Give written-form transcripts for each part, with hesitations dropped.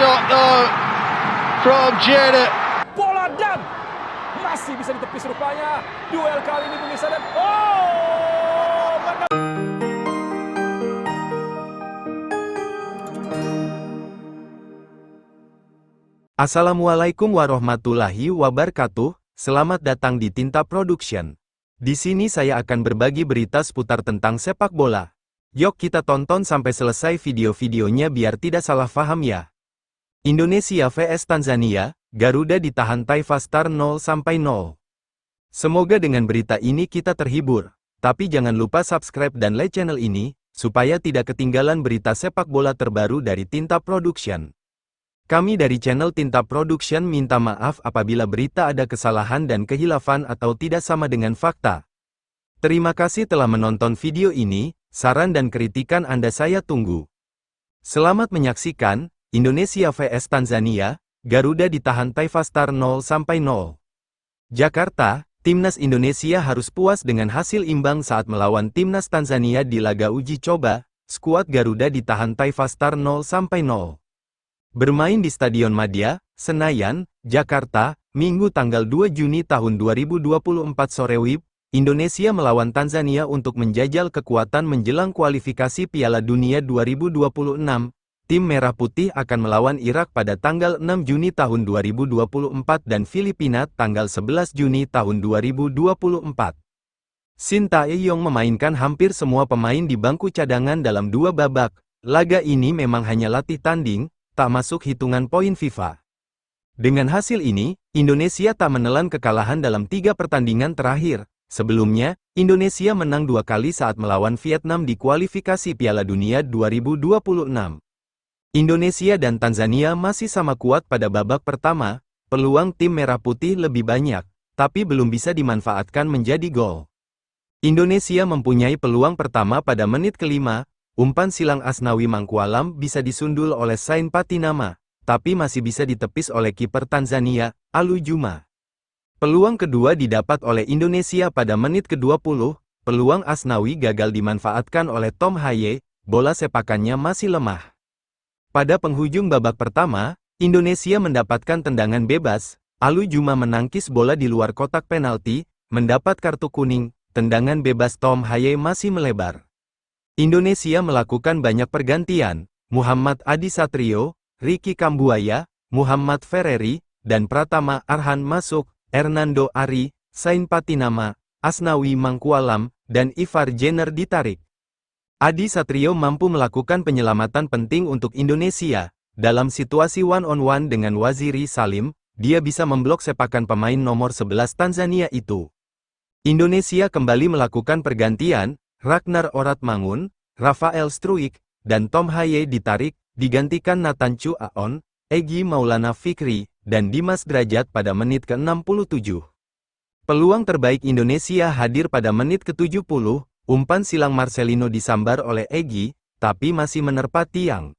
shot though from Jeddah. Bola dan masih bisa ditepis rupanya. Duel kali ini pemirsa dan Assalamualaikum warahmatullahi wabarakatuh. Selamat datang di Tinta Production. Di sini saya akan berbagi berita seputar tentang sepak bola. Yuk kita tonton sampai selesai video-videonya biar tidak salah paham ya. Indonesia vs Tanzania, Garuda ditahan Taifa Stars 0-0. Semoga dengan berita ini kita terhibur. Tapi jangan lupa subscribe dan like channel ini, supaya tidak ketinggalan berita sepak bola terbaru dari Tinta Production. Kami dari channel Tinta Production minta maaf apabila berita ada kesalahan dan kehilafan atau tidak sama dengan fakta. Terima kasih telah menonton video ini, saran dan kritikan Anda saya tunggu. Selamat menyaksikan, Indonesia vs Tanzania, Garuda ditahan Taifa Stars 0-0. Jakarta, Timnas Indonesia harus puas dengan hasil imbang saat melawan Timnas Tanzania di laga uji coba, skuad Garuda ditahan Taifa Stars 0-0. Bermain di Stadion Madia, Senayan, Jakarta, Minggu tanggal 2 Juni tahun 2024 sore WIB, Indonesia melawan Tanzania untuk menjajal kekuatan menjelang kualifikasi Piala Dunia 2026. Tim Merah Putih akan melawan Irak pada tanggal 6 Juni tahun 2024 dan Filipina tanggal 11 Juni tahun 2024. Shin Tae-yong memainkan hampir semua pemain di bangku cadangan dalam dua babak. Laga ini memang hanya latih tanding, tak masuk hitungan poin FIFA. Dengan hasil ini, Indonesia tak menelan kekalahan dalam 3 pertandingan terakhir. Sebelumnya, Indonesia menang 2 kali saat melawan Vietnam di kualifikasi Piala Dunia 2026. Indonesia dan Tanzania masih sama kuat pada babak pertama, peluang tim Merah Putih lebih banyak, tapi belum bisa dimanfaatkan menjadi gol. Indonesia mempunyai peluang pertama pada menit ke-5, umpan silang Asnawi Mangkualam bisa disundul oleh Sain Patinama, tapi masih bisa ditepis oleh kiper Tanzania, Alu Juma. Peluang kedua didapat oleh Indonesia pada menit ke-20, peluang Asnawi gagal dimanfaatkan oleh Tom Haye, bola sepakannya masih lemah. Pada penghujung babak pertama, Indonesia mendapatkan tendangan bebas, Alu Juma menangkis bola di luar kotak penalti, mendapat kartu kuning, tendangan bebas Tom Haye masih melebar. Indonesia melakukan banyak pergantian, Muhammad Adi Satrio, Ricky Kambuaya, Muhammad Ferreri, dan Pratama Arhan masuk, Hernando Ari, Sain Patinama, Asnawi Mangkualam, dan Ivar Jenner ditarik. Adi Satrio mampu melakukan penyelamatan penting untuk Indonesia. Dalam situasi one-on-one dengan Waziri Salim, dia bisa memblok sepakan pemain nomor 11 Tanzania itu. Indonesia kembali melakukan pergantian, Ragnar Oratmangun, Rafael Struijk, dan Tom Haye ditarik, digantikan Nathan Chu Aon, Egy Maulana Fikri, dan Dimas Drajat pada menit ke-67. Peluang terbaik Indonesia hadir pada menit ke-70, umpan silang Marcelino disambar oleh Egy, tapi masih menerpa tiang.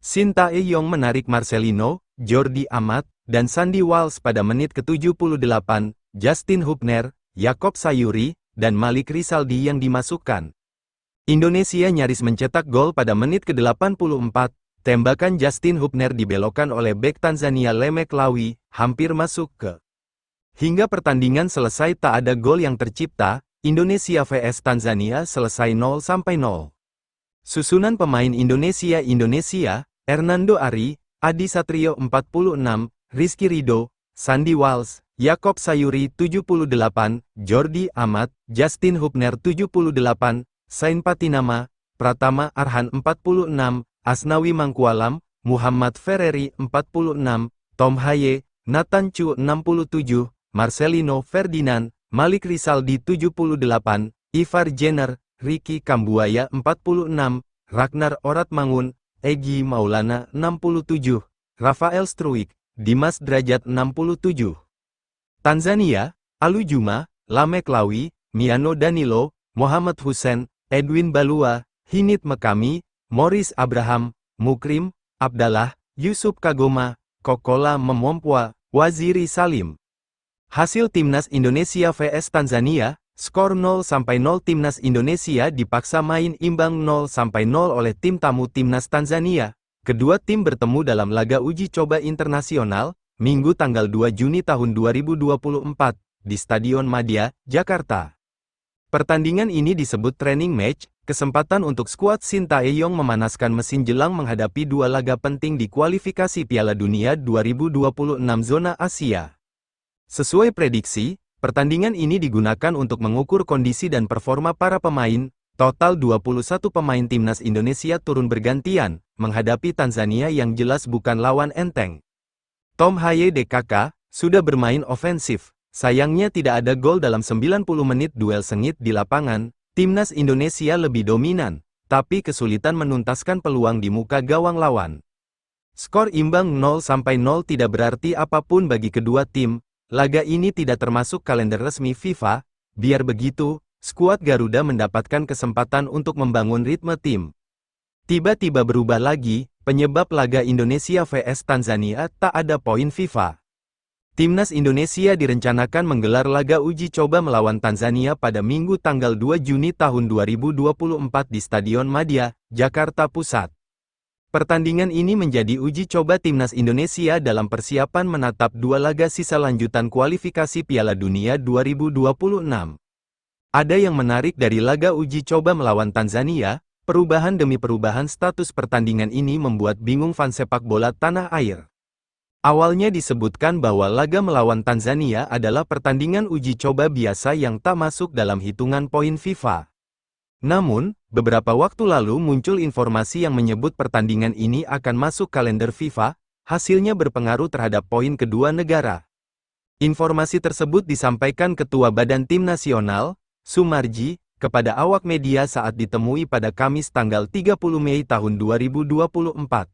Shin Tae-yong menarik Marcelino, Jordi Amat, dan Sandy Walsh pada menit ke-78, Justin Hubner, Yakob Sayuri, dan Malik Rizaldi yang dimasukkan. Indonesia nyaris mencetak gol pada menit ke-84, tembakan Justin Hubner dibelokkan oleh bek Tanzania Lemek Lawi, hampir masuk ke. Hingga pertandingan selesai tak ada gol yang tercipta, Indonesia vs Tanzania selesai 0-0. Susunan pemain Indonesia: Hernando Ari, Adi Satrio 46, Rizky Ridho, Sandy Walsh, Yakob Sayuri 78, Jordi Amat, Justin Hubner 78, Sain Patinama, Pratama Arhan 46, Asnawi Mangkualam, Muhammad Ferreri 46, Tom Haye, Nathan Chu 67, Marcelino Ferdinand, Malik Rizaldi 78, Ivar Jenner, Ricky Kambuaya 46, Ragnar Oratmangun, Egy Maulana 67, Rafael Struijk, Dimas Drajat 67. Tanzania, Alu Juma, Lamek Lawi, Miano Danilo, Muhammad Hussein, Edwin Balua, Hinit Mekami, Morris Abraham, Mukrim, Abdallah, Yusuf Kagoma, Kokola Memompwa, Waziri Salim. Hasil Timnas Indonesia vs Tanzania, skor 0-0. Timnas Indonesia dipaksa main imbang 0-0 oleh tim tamu Timnas Tanzania. kedua tim bertemu dalam laga uji coba internasional, Minggu tanggal 2 Juni tahun 2024, di Stadion Madia, Jakarta. Pertandingan ini disebut training match, kesempatan untuk skuad Sintayong memanaskan mesin jelang menghadapi dua laga penting di kualifikasi Piala Dunia 2026 zona Asia. Sesuai prediksi, pertandingan ini digunakan untuk mengukur kondisi dan performa para pemain. Total 21 pemain timnas Indonesia turun bergantian, menghadapi Tanzania yang jelas bukan lawan enteng. Tom Haye DKK, sudah bermain ofensif. Sayangnya tidak ada gol dalam 90 menit duel sengit di lapangan. Timnas Indonesia lebih dominan, tapi kesulitan menuntaskan peluang di muka gawang lawan. Skor imbang 0-0 tidak berarti apapun bagi kedua tim. Laga ini tidak termasuk kalender resmi FIFA. Biar begitu, skuad Garuda mendapatkan kesempatan untuk membangun ritme tim. Tiba-tiba berubah lagi, penyebab laga Indonesia vs Tanzania tak ada poin FIFA. Timnas Indonesia direncanakan menggelar laga uji coba melawan Tanzania pada Minggu tanggal 2 Juni tahun 2024 di Stadion Madia, Jakarta Pusat. Pertandingan ini menjadi uji coba Timnas Indonesia dalam persiapan menatap dua laga sisa lanjutan kualifikasi Piala Dunia 2026. Ada yang menarik dari laga uji coba melawan Tanzania, perubahan demi perubahan status pertandingan ini membuat bingung fans sepak bola tanah air. Awalnya disebutkan bahwa laga melawan Tanzania adalah pertandingan uji coba biasa yang tak masuk dalam hitungan poin FIFA. Namun, beberapa waktu lalu muncul informasi yang menyebut pertandingan ini akan masuk kalender FIFA, hasilnya berpengaruh terhadap poin kedua negara. Informasi tersebut disampaikan Ketua Badan Tim Nasional, Sumarji, kepada awak media saat ditemui pada Kamis tanggal 30 Mei tahun 2024.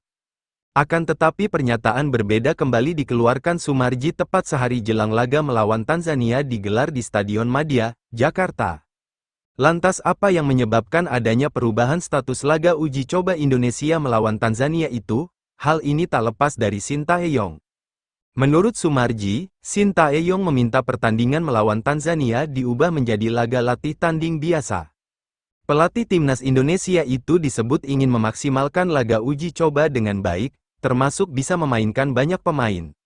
Akan tetapi pernyataan berbeda kembali dikeluarkan Sumarji tepat sehari jelang laga melawan Tanzania digelar di Stadion Madia, Jakarta. Lantas apa yang menyebabkan adanya perubahan status laga uji coba Indonesia melawan Tanzania itu? Hal ini tak lepas dari Sintayong. Menurut Sumarji, Sintayong meminta pertandingan melawan Tanzania diubah menjadi laga latih tanding biasa. Pelatih timnas Indonesia itu disebut ingin memaksimalkan laga uji coba dengan baik, termasuk bisa memainkan banyak pemain.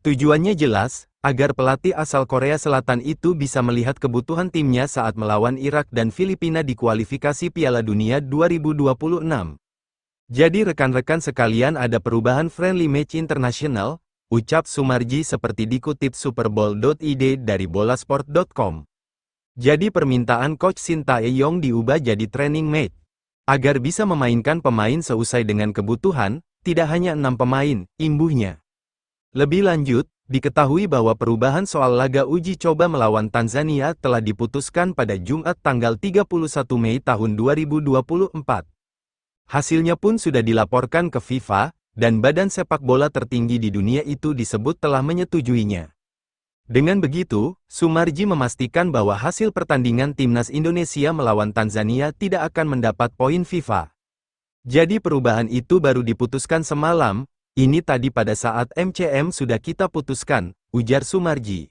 Tujuannya jelas, agar pelatih asal Korea Selatan itu bisa melihat kebutuhan timnya saat melawan Irak dan Filipina di kualifikasi Piala Dunia 2026. Jadi rekan-rekan sekalian ada perubahan friendly match internasional, ucap Sumarji seperti dikutip superbowl.id dari bolasport.com. Jadi permintaan Coach Sintayong diubah jadi training match, agar bisa memainkan pemain seusai dengan kebutuhan, tidak hanya 6 pemain, imbuhnya. Lebih lanjut, diketahui bahwa perubahan soal laga uji coba melawan Tanzania telah diputuskan pada Jumat tanggal 31 Mei tahun 2024. Hasilnya pun sudah dilaporkan ke FIFA, dan badan sepak bola tertinggi di dunia itu disebut telah menyetujuinya. Dengan begitu, Sumarji memastikan bahwa hasil pertandingan timnas Indonesia melawan Tanzania tidak akan mendapat poin FIFA. Jadi perubahan itu baru diputuskan semalam, ini tadi pada saat MCM sudah kita putuskan, ujar Sumarji.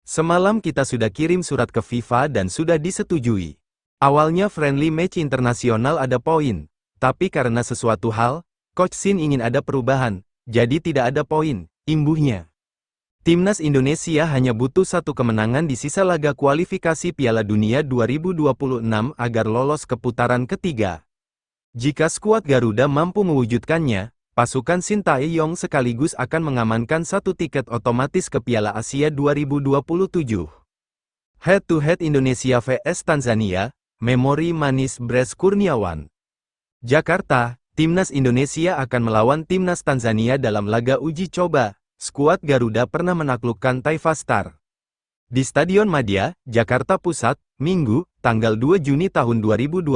Semalam kita sudah kirim surat ke FIFA dan sudah disetujui. Awalnya friendly match internasional ada poin, tapi karena sesuatu hal, Coach Sin ingin ada perubahan, jadi tidak ada poin, imbuhnya. Timnas Indonesia hanya butuh satu kemenangan di sisa laga kualifikasi Piala Dunia 2026 agar lolos ke putaran ketiga. Jika skuad Garuda mampu mewujudkannya, pasukan Sintayong sekaligus akan mengamankan satu tiket otomatis ke Piala Asia 2027. Head-to-head Indonesia vs Tanzania, Memori Manis Bres Kurniawan. Jakarta, Timnas Indonesia akan melawan Timnas Tanzania dalam laga uji coba. Skuad Garuda pernah menaklukkan Taifa Star di Stadion Madia, Jakarta Pusat, Minggu, tanggal 2 Juni tahun 2024,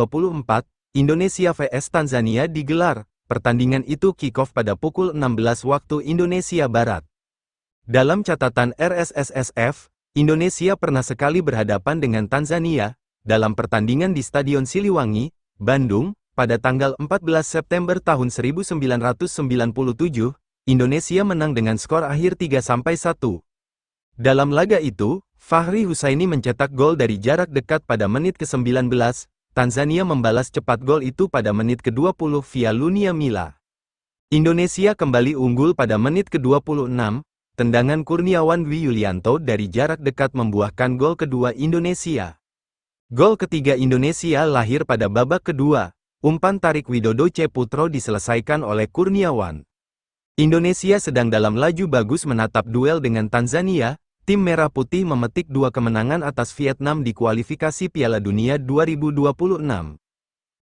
Indonesia vs Tanzania digelar. Pertandingan itu kick-off pada pukul 16 waktu Indonesia Barat. Dalam catatan RSSSF, Indonesia pernah sekali berhadapan dengan Tanzania, dalam pertandingan di Stadion Siliwangi, Bandung, pada tanggal 14 September tahun 1997, Indonesia menang dengan skor akhir 3-1. Dalam laga itu, Fahri Husaini mencetak gol dari jarak dekat pada menit ke-19, Tanzania membalas cepat gol itu pada menit ke-20 via Lunia Milla. Indonesia kembali unggul pada menit ke-26, tendangan Kurniawan Dwi Yulianto dari jarak dekat membuahkan gol kedua Indonesia. Gol ketiga Indonesia lahir pada babak kedua, umpan tarik Widodo Ceputro diselesaikan oleh Kurniawan. Indonesia sedang dalam laju bagus menatap duel dengan Tanzania, tim Merah Putih memetik 2 kemenangan atas Vietnam di kualifikasi Piala Dunia 2026.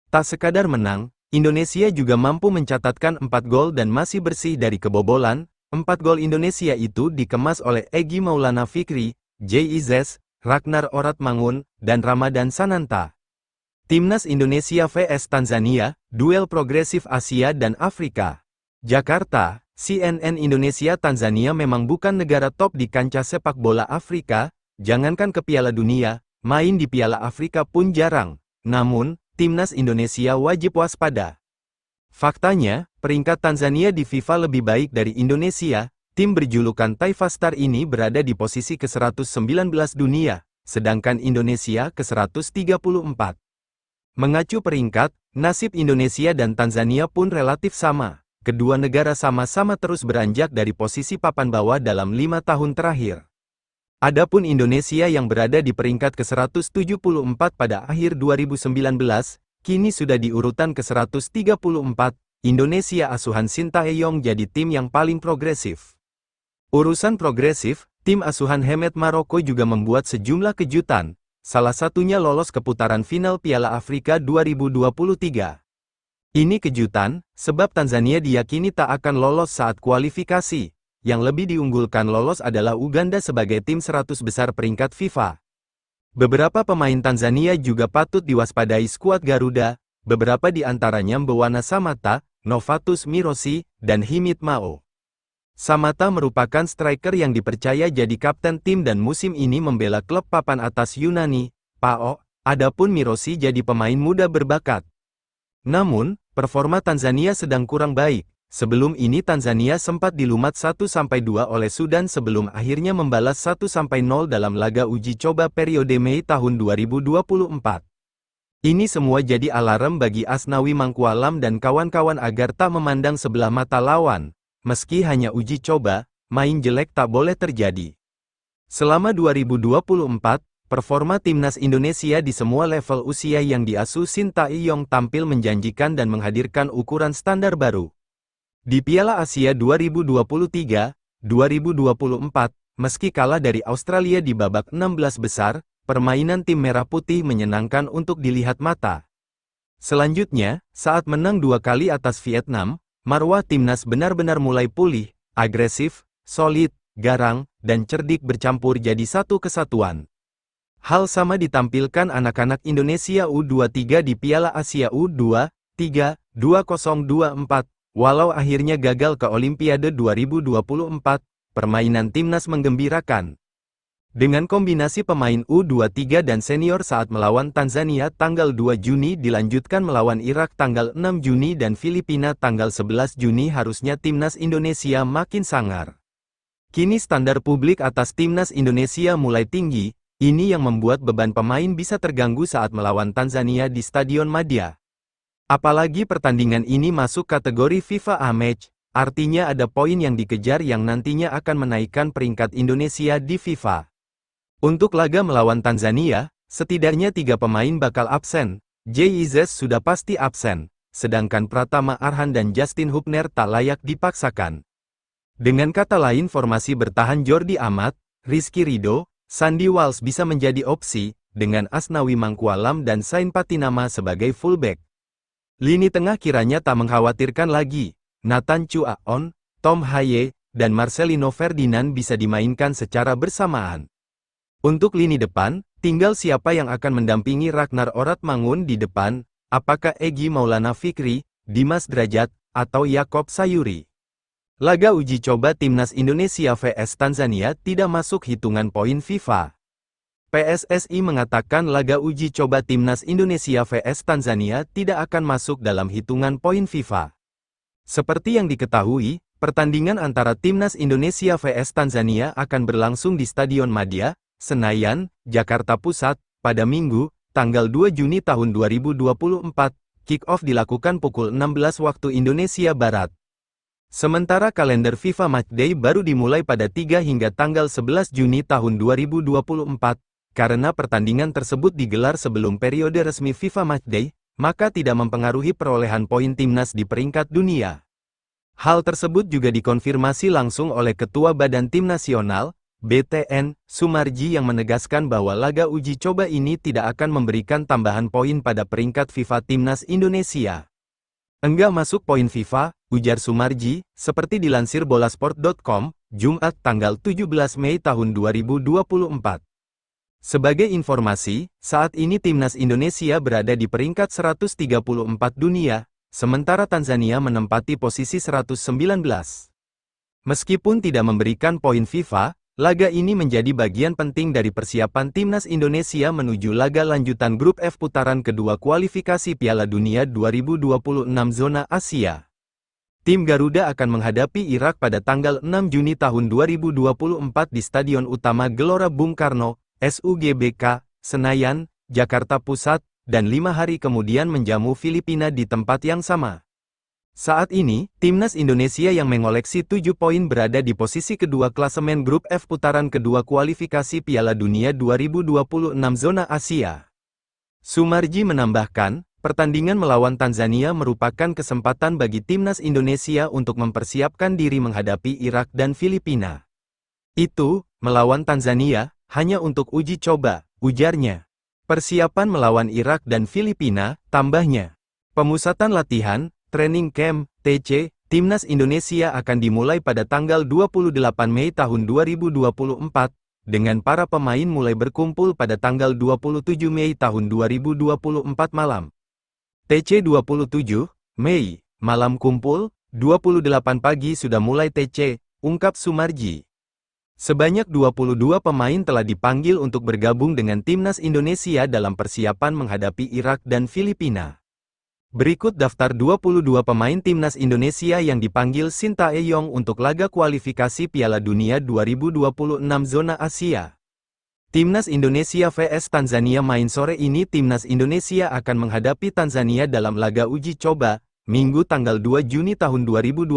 Tak sekadar menang, Indonesia juga mampu mencatatkan 4 gol dan masih bersih dari kebobolan. 4 gol Indonesia itu dikemas oleh Egy Maulana Fikri, JIZ, Ragnar Oratmangun, dan Ramadan Sananta. Timnas Indonesia vs Tanzania, duel progresif Asia dan Afrika. Jakarta, CNN Indonesia. Tanzania memang bukan negara top di kancah sepak bola Afrika, jangankan ke Piala Dunia, main di Piala Afrika pun jarang. Namun, Timnas Indonesia wajib waspada. Faktanya, peringkat Tanzania di FIFA lebih baik dari Indonesia. Tim berjulukan Taifa Star ini berada di posisi ke-119 dunia, sedangkan Indonesia ke-134. Mengacu peringkat, nasib Indonesia dan Tanzania pun relatif sama. Kedua negara sama-sama terus beranjak dari posisi papan bawah dalam 5 tahun terakhir. Adapun Indonesia yang berada di peringkat ke-174 pada akhir 2019, kini sudah di urutan ke-134, Indonesia asuhan Sintayong jadi tim yang paling progresif. Urusan progresif, tim asuhan Mehmet Maroko juga membuat sejumlah kejutan, salah satunya lolos ke putaran final Piala Afrika 2023. Ini kejutan, sebab Tanzania diyakini tak akan lolos saat kualifikasi. Yang lebih diunggulkan lolos adalah Uganda sebagai tim 100 besar peringkat FIFA. Beberapa pemain Tanzania juga patut diwaspadai skuad Garuda, beberapa di antaranya Mbwana Samata, Novatus Mirosi, dan Himit Mao. Samata merupakan striker yang dipercaya jadi kapten tim dan musim ini membela klub papan atas Yunani, PAOK, adapun Mirosi jadi pemain muda berbakat. Namun, performa Tanzania sedang kurang baik. Sebelum ini Tanzania sempat dilumat 1-2 oleh Sudan sebelum akhirnya membalas 1-0 dalam laga uji coba periode Mei tahun 2024. Ini semua jadi alarm bagi Asnawi Mangkualam dan kawan-kawan agar tak memandang sebelah mata lawan. Meski hanya uji coba, main jelek tak boleh terjadi. Selama 2024, performa Timnas Indonesia di semua level usia yang diasuh Sintayong tampil menjanjikan dan menghadirkan ukuran standar baru. Di Piala Asia 2023, 2024, meski kalah dari Australia di babak 16 besar, permainan tim Merah Putih menyenangkan untuk dilihat mata. Selanjutnya, saat menang 2 kali atas Vietnam, marwah timnas benar-benar mulai pulih, agresif, solid, garang, dan cerdik bercampur jadi satu kesatuan. Hal sama ditampilkan anak-anak Indonesia U23 di Piala Asia U23, 2024. Walau akhirnya gagal ke Olimpiade 2024, permainan timnas menggembirakan. Dengan kombinasi pemain U23 dan senior saat melawan Tanzania tanggal 2 Juni dilanjutkan melawan Irak tanggal 6 Juni dan Filipina tanggal 11 Juni harusnya timnas Indonesia makin sangar. Kini standar publik atas timnas Indonesia mulai tinggi, ini yang membuat beban pemain bisa terganggu saat melawan Tanzania di Stadion Madia. Apalagi pertandingan ini masuk kategori FIFA A-Match, artinya ada poin yang dikejar yang nantinya akan menaikkan peringkat Indonesia di FIFA. Untuk laga melawan Tanzania, setidaknya 3 pemain bakal absen. JIZ sudah pasti absen, sedangkan Pratama Arhan dan Justin Hubner tak layak dipaksakan. Dengan kata lain formasi bertahan Jordi Amat, Rizky Ridho, Sandy Walsh bisa menjadi opsi, dengan Asnawi Mangkualam dan Sain Patinama sebagai fullback. Lini tengah kiranya tak mengkhawatirkan lagi. Nathan Chuaon, Tom Haye, dan Marcelino Ferdinand bisa dimainkan secara bersamaan. Untuk lini depan, tinggal siapa yang akan mendampingi Ragnar Oratmangun di depan, apakah Egy Maulana Fikri, Dimas Drajat, atau Yakob Sayuri. Laga uji coba Timnas Indonesia vs Tanzania tidak masuk hitungan poin FIFA. PSSI mengatakan laga uji coba Timnas Indonesia vs Tanzania tidak akan masuk dalam hitungan poin FIFA. Seperti yang diketahui, pertandingan antara Timnas Indonesia vs Tanzania akan berlangsung di Stadion Madia, Senayan, Jakarta Pusat, pada Minggu, tanggal 2 Juni tahun 2024. Kick-off dilakukan pukul 16 waktu Indonesia Barat. Sementara kalender FIFA Matchday baru dimulai pada 3 hingga tanggal 11 Juni tahun 2024, karena pertandingan tersebut digelar sebelum periode resmi FIFA Matchday, maka tidak mempengaruhi perolehan poin timnas di peringkat dunia. Hal tersebut juga dikonfirmasi langsung oleh Ketua Badan Tim Nasional, BTN, Sumarji yang menegaskan bahwa laga uji coba ini tidak akan memberikan tambahan poin pada peringkat FIFA Timnas Indonesia. Enggak masuk poin FIFA, ujar Sumarji, seperti dilansir bolasport.com, Jumat tanggal 17 Mei tahun 2024. Sebagai informasi, saat ini Timnas Indonesia berada di peringkat 134 dunia, sementara Tanzania menempati posisi 119. Meskipun tidak memberikan poin FIFA, laga ini menjadi bagian penting dari persiapan Timnas Indonesia menuju laga lanjutan Grup F putaran kedua kualifikasi Piala Dunia 2026 zona Asia. Tim Garuda akan menghadapi Irak pada tanggal 6 Juni tahun 2024 di Stadion Utama Gelora Bung Karno, SUGBK, Senayan, Jakarta Pusat, dan 5 hari kemudian menjamu Filipina di tempat yang sama. Saat ini, Timnas Indonesia yang mengoleksi 7 poin berada di posisi kedua klasemen Grup F putaran kedua kualifikasi Piala Dunia 2026 zona Asia. Sumarji menambahkan, pertandingan melawan Tanzania merupakan kesempatan bagi Timnas Indonesia untuk mempersiapkan diri menghadapi Irak dan Filipina. Itu, melawan Tanzania, hanya untuk uji coba, ujarnya. Persiapan melawan Irak dan Filipina, tambahnya. Pemusatan latihan, training camp, TC, Timnas Indonesia akan dimulai pada tanggal 28 Mei tahun 2024, dengan para pemain mulai berkumpul pada tanggal 27 Mei tahun 2024 malam. TC 27, Mei, malam kumpul, 28 pagi sudah mulai TC, ungkap Sumarji. Sebanyak 22 pemain telah dipanggil untuk bergabung dengan Timnas Indonesia dalam persiapan menghadapi Irak dan Filipina. Berikut daftar 22 pemain Timnas Indonesia yang dipanggil Sintayong untuk laga kualifikasi Piala Dunia 2026 zona Asia. Timnas Indonesia vs Tanzania main sore ini. Timnas Indonesia akan menghadapi Tanzania dalam laga uji coba, Minggu tanggal 2 Juni tahun 2024,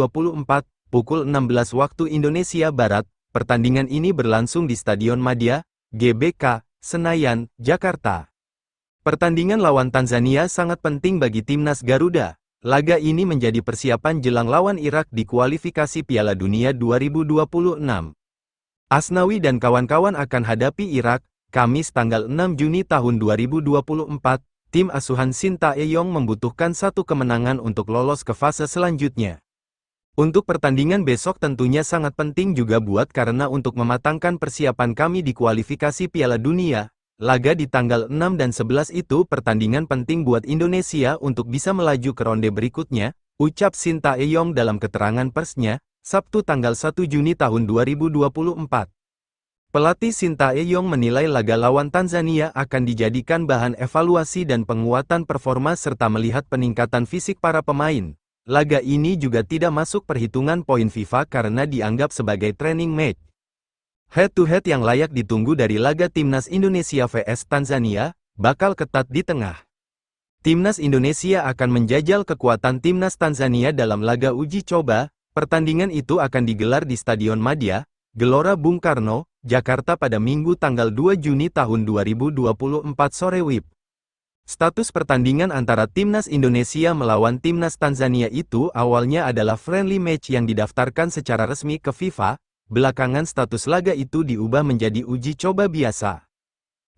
pukul 16 waktu Indonesia Barat. Pertandingan ini berlangsung di Stadion Madia, GBK, Senayan, Jakarta. Pertandingan lawan Tanzania sangat penting bagi Timnas Garuda. Laga ini menjadi persiapan jelang lawan Irak di kualifikasi Piala Dunia 2026. Asnawi dan kawan-kawan akan hadapi Irak, Kamis tanggal 6 Juni tahun 2024. Tim asuhan Sintayong membutuhkan 1 kemenangan untuk lolos ke fase selanjutnya. Untuk pertandingan besok tentunya sangat penting juga buat karena untuk mematangkan persiapan kami di kualifikasi Piala Dunia, laga di tanggal 6 dan 11 itu pertandingan penting buat Indonesia untuk bisa melaju ke ronde berikutnya, ucap Sintayong dalam keterangan persnya, Sabtu tanggal 1 Juni tahun 2024. Pelatih Sintayong menilai laga lawan Tanzania akan dijadikan bahan evaluasi dan penguatan performa serta melihat peningkatan fisik para pemain. Laga ini juga tidak masuk perhitungan poin FIFA karena dianggap sebagai training match. Head-to-head yang layak ditunggu dari laga Timnas Indonesia vs Tanzania, bakal ketat di tengah. Timnas Indonesia akan menjajal kekuatan Timnas Tanzania dalam laga uji coba. Pertandingan itu akan digelar di Stadion Madia, Gelora Bung Karno, Jakarta pada Minggu tanggal 2 Juni tahun 2024 sore WIB. Status pertandingan antara Timnas Indonesia melawan Timnas Tanzania itu awalnya adalah friendly match yang didaftarkan secara resmi ke FIFA, belakangan status laga itu diubah menjadi uji coba biasa.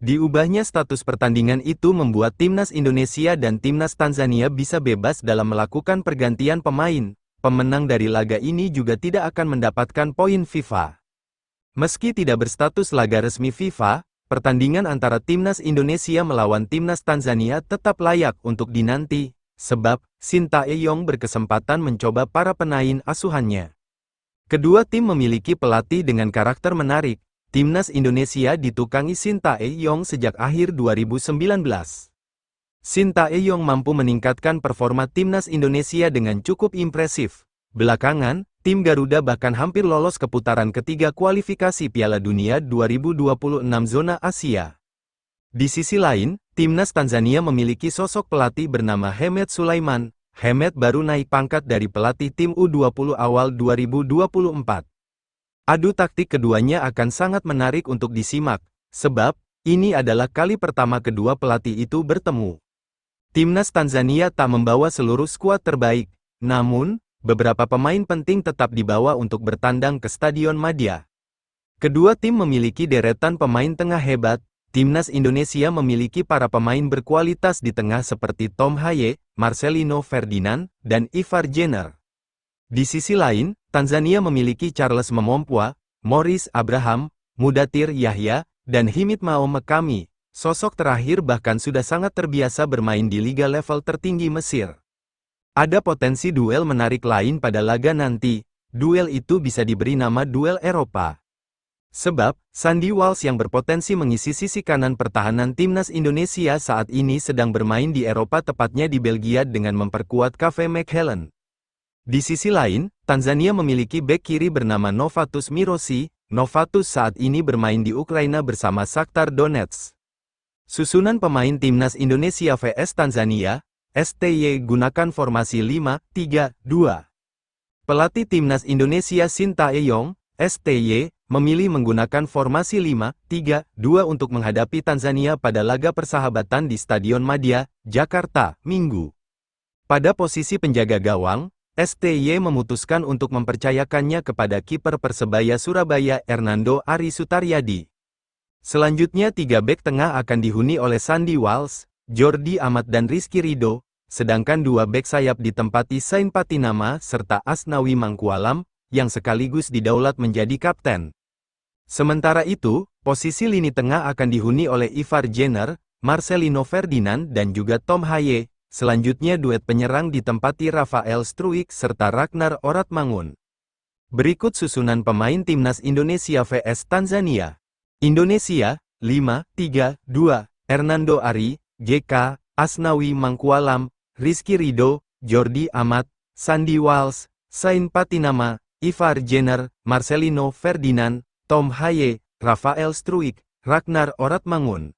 Diubahnya status pertandingan itu membuat Timnas Indonesia dan Timnas Tanzania bisa bebas dalam melakukan pergantian pemain. Pemenang dari laga ini juga tidak akan mendapatkan poin FIFA. Meski tidak berstatus laga resmi FIFA, pertandingan antara Timnas Indonesia melawan Timnas Tanzania tetap layak untuk dinanti, sebab Sintayong berkesempatan mencoba para pemain asuhannya. Kedua tim memiliki pelatih dengan karakter menarik. Timnas Indonesia ditukangi Sintayong sejak akhir 2019. Sintayong mampu meningkatkan performa Timnas Indonesia dengan cukup impresif. Belakangan, tim Garuda bahkan hampir lolos ke putaran ketiga kualifikasi Piala Dunia 2026 zona Asia. Di sisi lain, Timnas Tanzania memiliki sosok pelatih bernama Hemed Sulaiman, Hamed baru naik pangkat dari pelatih tim U20 awal 2024. Adu taktik keduanya akan sangat menarik untuk disimak, sebab ini adalah kali pertama kedua pelatih itu bertemu. Timnas Tanzania tak membawa seluruh skuad terbaik, namun beberapa pemain penting tetap dibawa untuk bertandang ke Stadion Madia. Kedua tim memiliki deretan pemain tengah hebat. Timnas Indonesia memiliki para pemain berkualitas di tengah seperti Tom Haye, Marcelino Ferdinand, dan Ivar Jenner. Di sisi lain, Tanzania memiliki Charles Momompua, Morris Abraham, Mudathir Yahya, dan Himid Mao Mekami. Sosok terakhir bahkan sudah sangat terbiasa bermain di liga level tertinggi Mesir. Ada potensi duel menarik lain pada laga nanti. Duel itu bisa diberi nama duel Eropa. Sebab, Sandy Walsh yang berpotensi mengisi sisi kanan pertahanan timnas Indonesia saat ini sedang bermain di Eropa, tepatnya di Belgia dengan memperkuat Kave Mechelen. Di sisi lain, Tanzania memiliki bek kiri bernama Novatus Mirosi. Novatus saat ini bermain di Ukraina bersama Shakhtar Donetsk. Susunan pemain timnas Indonesia vs Tanzania, STY gunakan formasi 5-3-2. Pelatih timnas Indonesia Sintayong, STY, memilih menggunakan formasi 5-3-2 untuk menghadapi Tanzania pada laga persahabatan di Stadion Madia, Jakarta, Minggu. Pada posisi penjaga gawang, STY memutuskan untuk mempercayakannya kepada kiper Persebaya Surabaya Hernando Ari Sutaryadi. Selanjutnya tiga bek tengah akan dihuni oleh Sandy Walsh, Jordi Amat dan Rizky Ridho, sedangkan dua bek sayap ditempati Sain Patinama serta Asnawi Mangkualam, yang sekaligus didaulat menjadi kapten. Sementara itu, posisi lini tengah akan dihuni oleh Ivar Jenner, Marcelino Ferdinand dan juga Tom Haye. Selanjutnya duet penyerang ditempati Rafael Struijk serta Ragnar Oratmangun. Berikut susunan pemain timnas Indonesia vs Tanzania. Indonesia, 5-3-2, Hernando Ari, GK, Asnawi Mangkualam, Rizky Ridho, Jordi Amat, Sandy Walsh, Sain Patinama, Ivar Jenner, Marcelino Ferdinand, Tom Haye, Rafael Struijk, Ragnar Oratmangun.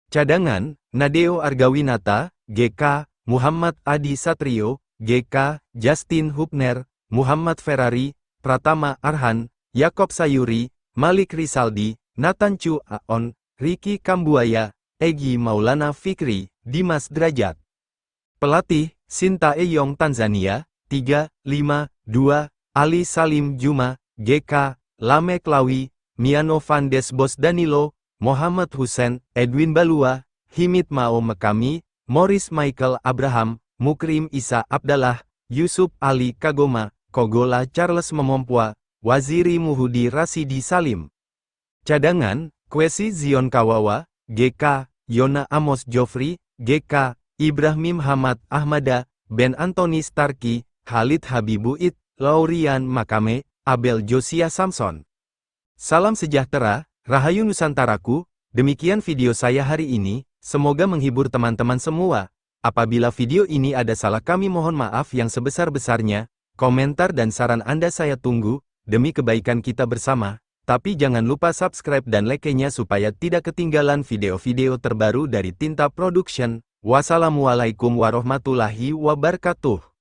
Cadangan, Nadeo Argawinata, GK, Muhammad Adi Satrio, GK, Justin Hubner, Muhammad Ferrari, Pratama Arhan, Yakob Sayuri, Malik Rizaldi, Nathan Chu Aon, Ricky Kambuaya, Egy Maulana Fikri, Dimas Drajat. Pelatih, Sintayong Tanzania, 3-5-2, Ali Salim Juma, GK, Lamek Lawi, Miano van Desbos Danilo, Muhammad Hussein, Edwin Balua, Himid Mao Mekami, Morris Michael Abraham, Mukrim Isa Abdallah, Yusuf Ali Kagoma, Kogola Charles Momompua, Waziri Muhudi Rasidi Salim. Cadangan, Kwesi Zion Kawawa, GK, Yona Amos Jofri, GK, Ibrahim Hamad Ahmada, Ben Anthony Starkey, Khalid Habibuit, Laurian Makame, Abel Josia Samson. Salam sejahtera, Rahayu Nusantaraku. Demikian video saya hari ini, semoga menghibur teman-teman semua. Apabila video ini ada salah, kami mohon maaf yang sebesar-besarnya. Komentar dan saran Anda saya tunggu, demi kebaikan kita bersama. Tapi jangan lupa subscribe dan like-nya supaya tidak ketinggalan video-video terbaru dari Tinta Production. Wassalamualaikum warahmatullahi wabarakatuh.